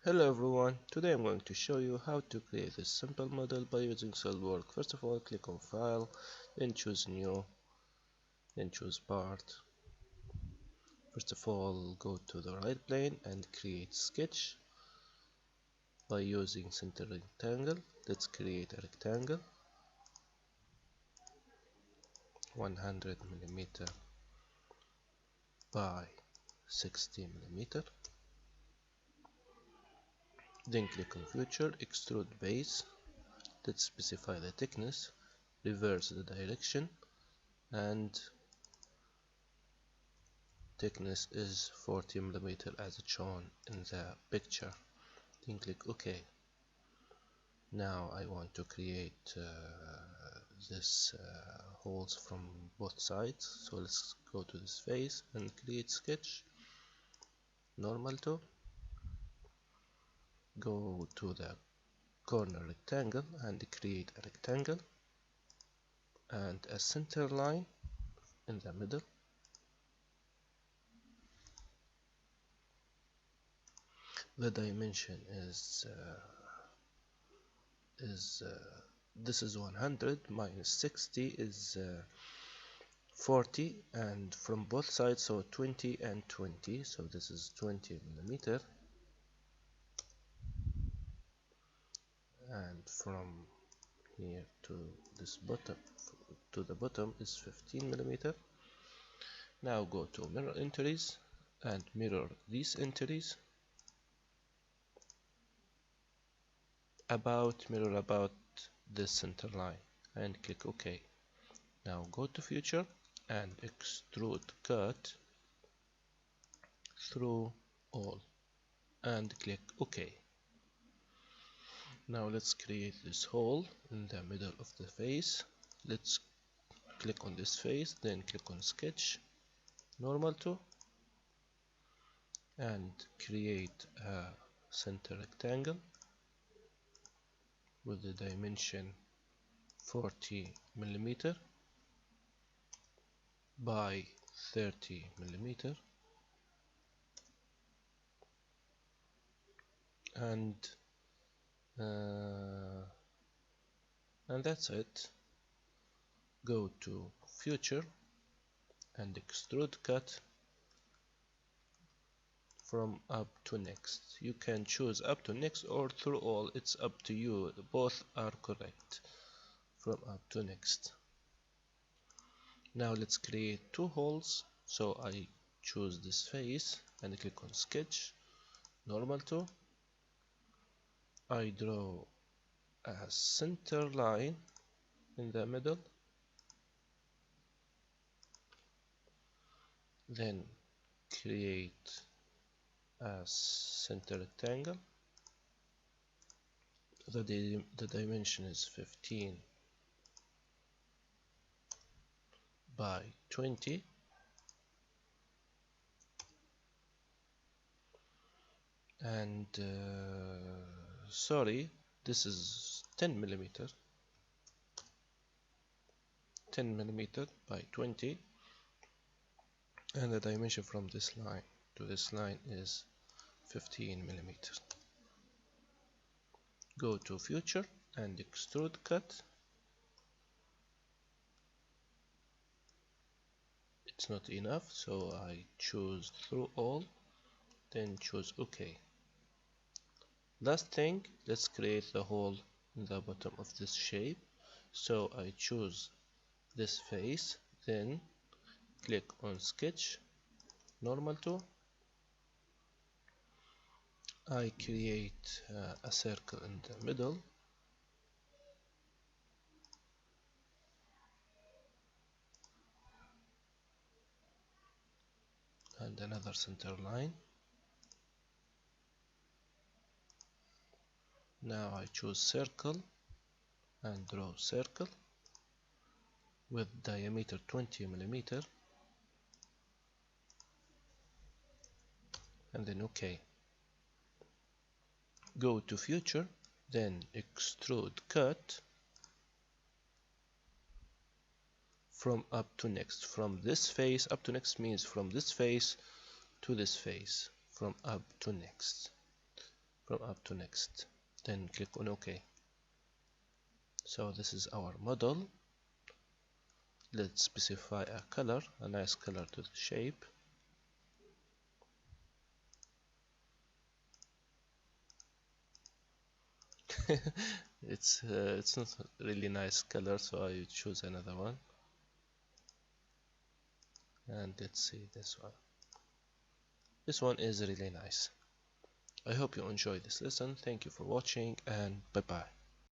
Hello everyone, today I'm going to show you how to create this simple model by using Solidworks. First of all, click on File, then choose New, then choose Part. First of all, go to the right plane and create sketch by using center rectangle. Let's create a rectangle 100 millimeter by 60 millimeter. Then click on Future, Extrude Base. Let's specify the thickness, reverse the direction, and thickness is 40 millimeter as shown in the picture. Then click OK. Now I want to create this holes from both sides, so let's go to this face and create sketch. Normal to go to the corner rectangle and create a rectangle and a center line in the middle. The dimension is this is 100 minus 60 is 40, and from both sides, so 20 and 20, so this is 20 millimeter, and from here to this bottom to the bottom is 15 millimeter. Now go to mirror entries and mirror these entries mirror about this center line and click OK. Now go to Future and extrude cut through all and click OK. Now let's create this hole in the middle of the face. Let's click on this face, then click on Sketch, Normal to, and create a center rectangle with the dimension 40 millimeter by 30 millimeter, and that's it. Go to Future and extrude cut from up to next. You can choose up to next or through all, it's up to you, both are correct. From up to next. Now let's create two holes, so I choose this face and click on Sketch, Normal to. I draw a center line in the middle, then create a center rectangle. The dimension is 15 by 20, and sorry, this is 10 millimeter by 20, and the dimension from this line to this line is 15 millimeter. Go to Future and extrude cut. It's not enough, so I choose through all, then choose OK. Last thing, let's create the hole in the bottom of this shape. So I choose this face, then click on Sketch, Normal to. I create a circle in the middle, and another center line. Now I choose circle and draw circle with diameter 20 millimeter, and then OK. Go to Future, then extrude cut from up to next. From this face up to next means from this face to this face, from up to next. from up to next, then click on OK. So this is our model. Let's specify a color, a nice color to the shape. It's not really nice color, so I choose another one. And let's see this one. This one is really nice. I hope you enjoyed this lesson. Thank you for watching, and bye bye.